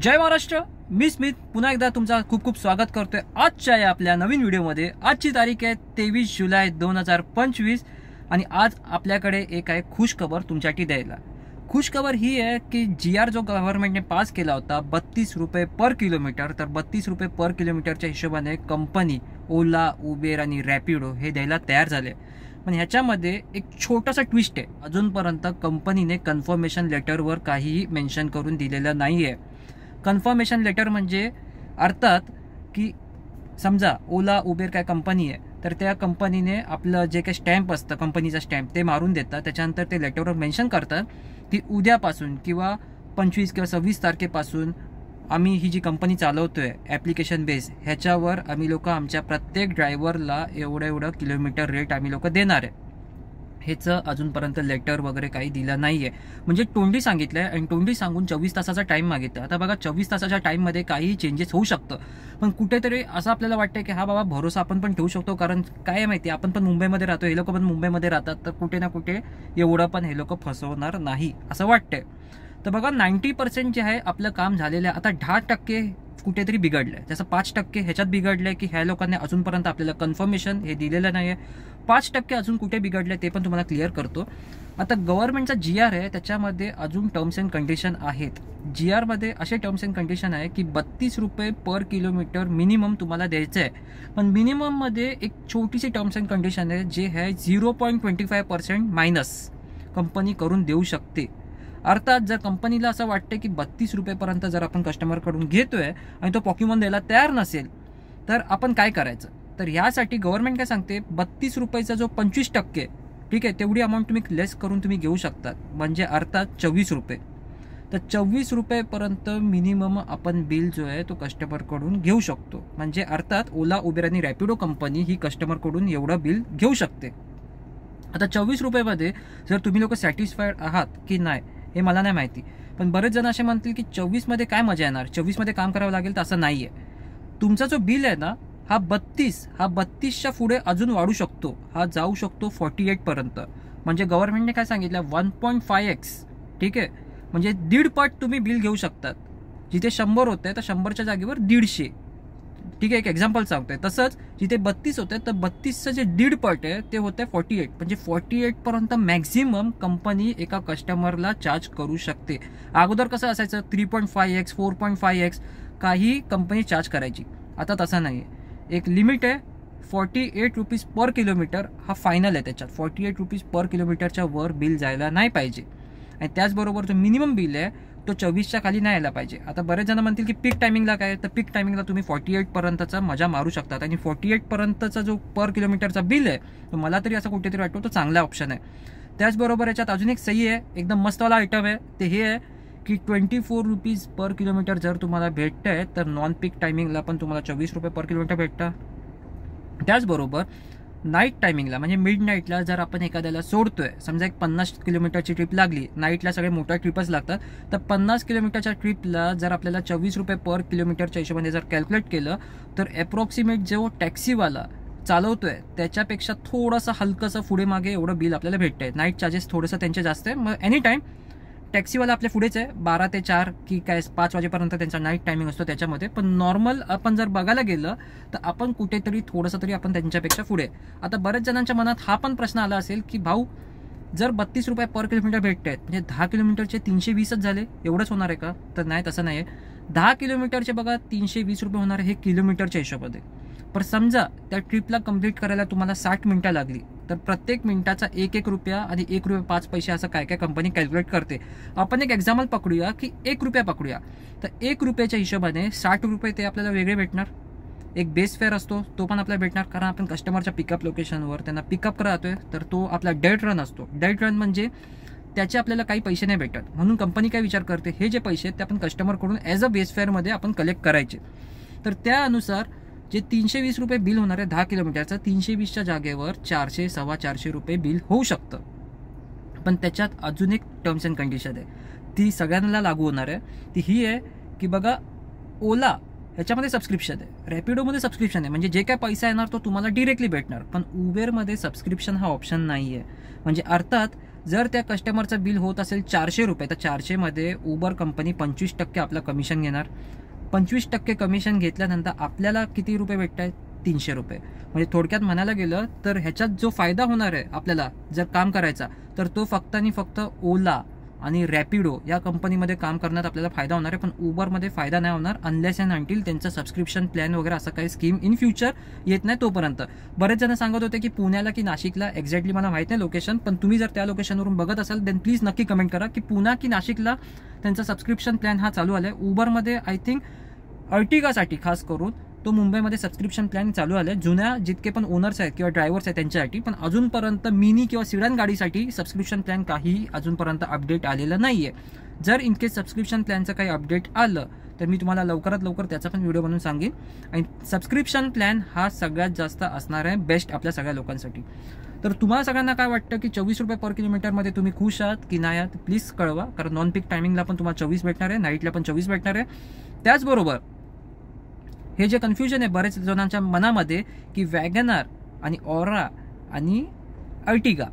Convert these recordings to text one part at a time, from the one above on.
जय महाराष्ट्र. मी स्मित पुन्हा एकदा तुमचा खूप खूप स्वागत करतोय आजच्या या आपल्या नवीन व्हिडिओमध्ये. आजची तारीख आहे 23 जुलै 2025 आणि आज आपल्याकडे एक आहे खुशखबर तुमच्यासाठी द्यायला. खुशखबर ही आहे की GR जो गव्हर्नमेंटने पास केला होता 32 रुपये पर किलोमीटर, तर 32 रुपये पर किलोमीटरच्या हिशोबाने कंपनी ओला, उबेर आणि रॅपिडो हे द्यायला तयार झाले. पण ह्याच्यामध्ये एक छोटासा ट्विस्ट आहे. अजूनपर्यंत कंपनीने कन्फर्मेशन लेटरवर काहीही मेन्शन करून दिलेलं नाही आहे. कन्फर्मेशन लेटर म्हणजे अर्थात की समजा ओला, उबेर काय कंपनी आहे तर त्या कंपनीने आपलं जे काही स्टॅम्प असतं कंपनीचा स्टॅम्प ते मारून देतात. त्याच्यानंतर ते लेटरवर मेन्शन करतात की उद्यापासून किंवा 25 किंवा 26 तारखेपासून आम्ही ही जी कंपनी चालवतोय ॲप्लिकेशन बेस ह्याच्यावर आम्ही लोक आमच्या प्रत्येक ड्रायव्हरला एवढं किलोमीटर रेट आम्ही लोक देणार आहे. ह्याचं अजूनपर्यंत लेटर वगैरे काही दिलं नाही आहे. म्हणजे तोंडी सांगितलं आहे आणि तोंडी सांगून 24 तासाचा टाईम मागितला. आता बघा 24 तासाच्या टाईममध्ये काही चेंजेस होऊ शकतं, पण कुठेतरी असं आपल्याला वाटतं की हा बाबा भरोसा आपण पण ठेवू शकतो. कारण काय माहिती, आपण पण मुंबईमध्ये राहतो, हे लोक पण मुंबईमध्ये राहतात, तर कुठे ना कुठे एवढं पण हे लोक फसवणार नाही असं वाटतंय. तर बघा 90% जे आहे आपलं काम झालेलं आहे. आता 10% कुठेतरी बिघडलंय. जसं 5% ह्याच्यात बिघडलंय की ह्या लोकांनी अजूनपर्यंत आपल्याला कन्फर्मेशन हे दिलेलं नाही आहे. 5% अजून कुठे बिघडलंय ते पण तुम्हाला क्लिअर करतो. आता गव्हर्नमेंटचा GR आहे त्याच्यामध्ये अजून टर्म्स अँड कंडिशन आहेत. GR मध्ये असे टर्म्स अँड कंडिशन आहे की 32 रुपये पर किलोमीटर मिनिमम तुम्हाला द्यायचं आहे. पण मिनिमममध्ये एक छोटीशी टर्म्स अँड कंडिशन आहे जे आहे 0.25% मायनस कंपनी करून देऊ शकते. अर्थात जर कंपनीला असं वाटतं की 32 रुपयेपर्यंत जर आपण कस्टमरकडून घेतोय आणि तो पॉक्युमॉन द्यायला तयार नसेल तर आपण काय करायचं. तर ह्यासाठी गव्हर्नमेंट काय सांगते 32 रुपयाचा जो 25% ठीक आहे तेवढी अमाऊंट तुम्ही लेस करून तुम्ही घेऊ शकतात. म्हणजे अर्थात 24 रुपये. तर 24 रुपयेपर्यंत मिनिमम आपण बिल जो आहे तो कस्टमरकडून घेऊ शकतो. म्हणजे अर्थात ओला, उबेर आणि रॅपिडो कंपनी ही कस्टमरकडून एवढं बिल घेऊ शकते. आता 24 रुपयेमध्ये जर तुम्ही लोक सॅटिस्फाईड आहात की नाही हे मला नाही माहिती, पण बरेच जण असे म्हणतील की 24मध्ये काय मजा येणार, 24मध्ये काम करावं लागेल, तर असं नाही आहे. तुमचा जो बिल आहे ना हा 32च्या पुढे अजून वाढू शकतो. हा जाऊ शकतो 48 पर्यंत. म्हणजे गव्हर्नमेंटने काय सांगितलं 1.5x ठीक आहे, म्हणजे 1.5 पट तुम्ही बिल घेऊ शकतात. जिथे 100 होते तर 100च्या जागेवर 150 ठीक आहे. एक एक्झाम्पल सांगतोय. तसंच जिथे 32 होते तर 32चं जे 1.5 पट आहे ते होते 48. म्हणजे 48 पर्यंत मॅक्झिमम कंपनी एका कस्टमरला चार्ज करू शकते. अगोदर कसं असायचं 3.5x 4.5x काही कंपनी चार्ज करायची. आता तसं नाही आहे. एक लिमिट आहे 48 रुपीज पर किलोमीटर हा फायनल आहे. त्याच्यात 48 रुपीज पर किलोमीटरच्या वर बिल जायला नाही पाहिजे. आणि त्याचबरोबर जो मिनिमम बिल आहे तो 24च्या खाली नाही यायला पाहिजे. आता बरेच जण म्हणतील की पीक टायमिंगला काय, तर पीक टायमिंगला तुम्ही 48 पर्यंतचा मजा मारू शकतात. आणि 48 पर्यंतचा जो पर किलोमीटरचा बिल आहे तो मला तरी असं कुठेतरी वाटतो तो चांगला ऑप्शन आहे. त्याचबरोबर याच्यात अजून एक सही आहे, एकदम मस्तवाला आयटम आहे, ते हे आहे की 24 रुपीज पर किलोमीटर जर तुम्हाला भेटतंय तर नॉन पीक टायमिंगला पण तुम्हाला 24 रुपये पर किलोमीटर भेटतं. त्याचबरोबर नाईट टायमिंगला म्हणजे मिड नाईटला जर आपण एखाद्याला सोडतोय, समजा एक 50 किलोमीटरची ट्रिप लागली, नाईटला सगळे मोठ्या ट्रिपच लागतात, तर 50 किलोमीटरच्या ट्रिपला जर आपल्याला 24 रुपये पर किलोमीटरच्या हिशोबाने जर कॅल्क्युलेट केलं तर अप्रॉक्सिमेट जो टॅक्सीवाला चालवतोय त्याच्यापेक्षा थोडंसं हलकंसं पुढे मागे एवढं बिल आपल्याला भेटतंय. नाईट चार्जेस थोडंसं त्यांचे जास्त आहे. मग एनी टाईम टॅक्सीवाला आपल्या पुढेच आहे 12 ते 4 की काय 5 वाजेपर्यंत त्यांचा नाईट टायमिंग असतो त्याच्यामध्ये. पण नॉर्मल आपण जर बघायला गेलं तर आपण कुठेतरी थोडंसं तरी आपण त्यांच्यापेक्षा पुढे. आता बऱ्याच जणांच्या मनात हा पण प्रश्न आला असेल की भाऊ जर 32 रुपये पर किलोमीटर भेटत आहेत म्हणजे 10 किलोमीटरचे 320च झाले, एवढंच होणार आहे का, तर नाही तसं नाही आहे. 10 किलोमीटरचे बघा 320 रुपये होणार आहे हे किलोमीटरच्या हिशोबामध्ये. पण समजा त्या ट्रिपला कंप्लीट करायला तुम्हाला 60 मिनिटं लागली तर प्रत्येक मिनिटाचा 1 रुपया आणि 1 रुपये 5 पैसे असं काय काय कंपनी कॅल्क्युलेट करते. आपण एक एक्झाम्पल पकडूया की 1 रुपया पकडूया, तर 1 रुपयाच्या हिशोबाने 60 रुपये ते आपल्याला वेगळे भेटणार. एक बेस फेअर असतो तो पण आपल्याला भेटणार, कारण आपण कस्टमरच्या पिकअप लोकेशनवर त्यांना पिकअप राहतोय, तर तो आपला डेट रन असतो. डेट रन म्हणजे त्याचे आपल्याला काही पैसे नाही भेटत, म्हणून कंपनी काय विचार करते हे जे पैसे आहेत ते आपण कस्टमरकडून ॲज अ बेस फेअरमध्ये आपण कलेक्ट करायचे. तर त्यानुसार जे 320 रुपये बिल होणार आहे 10 किलोमीटरचं, 320च्या जागेवर 400 450 रुपये बिल होऊ शकतं. पण त्याच्यात अजून एक टर्म्स अँड कंडिशन आहे, ती सगळ्यांना लागू होणार आहे. ती ही आहे की बघा ओला ह्याच्यामध्ये सबस्क्रिप्शन आहे, रॅपिडोमध्ये सबस्क्रिप्शन आहे, म्हणजे जे काय पैसा येणार तो तुम्हाला डिरेक्टली भेटणार. पण उबेरमध्ये सबस्क्रिप्शन हा ऑप्शन नाही आहे. म्हणजे अर्थात जर त्या कस्टमरचं बिल होत असेल 400 रुपये, तर 400मध्ये उबर कंपनी 25% आपलं कमिशन घेणार. 25% कमिशन घेतल्यानंतर आपल्याला किती रुपये भेटत आहेत? 300 रुपये. म्हणजे थोडक्यात म्हणायला गेलं तर ह्याच्यात जो फायदा होणार आहे आपल्याला जर काम करायचा, तर तो फक्त आणि फक्त ओला आणि रॅपिडो या कंपनीमध्ये काम करण्यात आपल्याला फायदा होणार आहे. पण उबरमध्ये फायदा नाही होणार अनलेस अँड अंटिल त्यांचं सबस्क्रिप्शन प्लॅन वगैरे असं काही स्कीम इन फ्युचर येत नाही तोपर्यंत. बरेच जण सांगत होते की पुण्याला की नाशिकला, एक्झॅक्टली मला माहित नाही लोकेशन, पण तुम्ही जर त्या लोकेशनवरून बघत असाल देन प्लीज नक्की कमेंट करा की पुणा की नाशिकला त्यांचा सबस्क्रिप्शन प्लॅन हा चालू आलाय. उबरमध्ये आय थिंक अर्टिगासाठी खास करून तो मुंबईमध्ये सबस्क्रिप्शन प्लॅन चालू आले. जुन्या जितके पण ओनर्स आहेत किंवा ड्रायव्हर्स आहेत त्यांच्यासाठी, पण अजूनपर्यंत मिनी किंवा सिडन गाडीसाठी सबस्क्रिप्शन प्लॅन काहीही अजूनपर्यंत अपडेट आलेलं नाहीये. जर इनकेस सबस्क्रिप्शन प्लॅनचं काही अपडेट आलं तर मी तुम्हाला लवकरात लवकर त्याचा पण व्हिडिओ बनवून सांगेन. आणि सबस्क्रिप्शन प्लॅन हा सगळ्यात जास्त असणार आहे बेस्ट आपल्या सगळ्या लोकांसाठी. तर तुम्हाला सगळ्यांना काय वाटतं की 24 रुपये पर किलोमीटरमध्ये तुम्ही खुश आहात की नाही आहात प्लीज कळवा. कारण नॉन पीक टायमिंगला पण तुम्हाला 24 भेटणार आहे, नाईटला पण 24 भेटणार आहे. त्याचबरोबर हे जे कन्फ्युजन आहे बरेच जणांच्या मनामध्ये की वॅगनार आणि ऑरा आणि अर्टिगा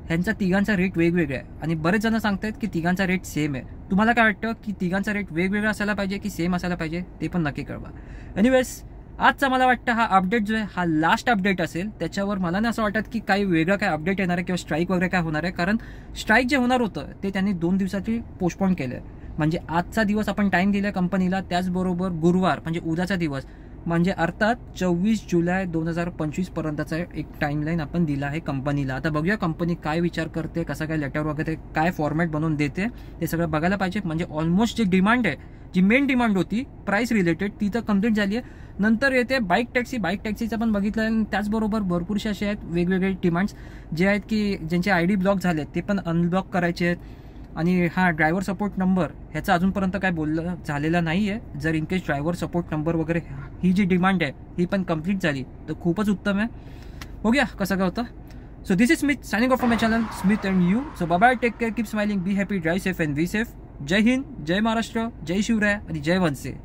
ह्यांचा तिघांचा रेट वेगवेगळा आहे आणि बरेच जण सांगतात की तिघांचा रेट सेम आहे. तुम्हाला काय वाटतं की तिघांचा रेट वेगवेगळा असायला पाहिजे की सेम असायला पाहिजे ते पण नक्की कळवा. एनिवेज आजचा मला वाटतं हा अपडेट जो आहे हा लास्ट अपडेट असेल. त्याच्यावर मला नाही असं वाटत की काही वेगळं काय अपडेट येणार आहे किंवा स्ट्राईक वगैरे काय होणार आहे. कारण स्ट्राईक जे होणार होतं ते त्यांनी 2 दिवसाची पोस्टपोन केलं आहे. म्हणजे आजचा दिवस आपण टाइम दिला कंपनीला, त्याचबरोबर गुरुवार म्हणजे उद्याचा दिवस म्हणजे अर्थात 24 जुलै 2025 पर्यंतचा एक टाइमलाईन आपण दिला आहे कंपनीला. आता बघूया कंपनी काय विचार करते, कसं काय लेटर वगैरे काय फॉर्मॅट बनवून देते ते सगळं बघायला पाहिजे. म्हणजे ऑलमोस्ट जी डिमांड आहे, जी मेन डिमांड होती प्राइस रिलेटेड ती तर कम्प्लीट झाली आहे. नंतर येते बाईक टॅक्सीचं पण बघितलं आणि त्याचबरोबर भरपूरसे असे आहेत वेगवेगळे डिमांड्स जे आहेत की ज्यांचे ID ब्लॉक झाले ते पण अनब्लॉक करायचे आहेत. आणि हा ड्रायव्हर सपोर्ट नंबर ह्याचा अजूनपर्यंत काय बोललं झालेला नाही आहे. जर इनकेस ड्रायव्हर सपोर्ट नंबर वगैरे ही जी डिमांड आहे ही पण कंप्लीट झाली तर खूपच उत्तम आहे. बघूया कसं काय होतं. So this is Smith signing off from my channel Smith and you. So bye bye, take care, keep smiling, be happy, drive safe and be safe. जय हिंद, जय महाराष्ट्र, जय शिवराय आणि जय वंदे.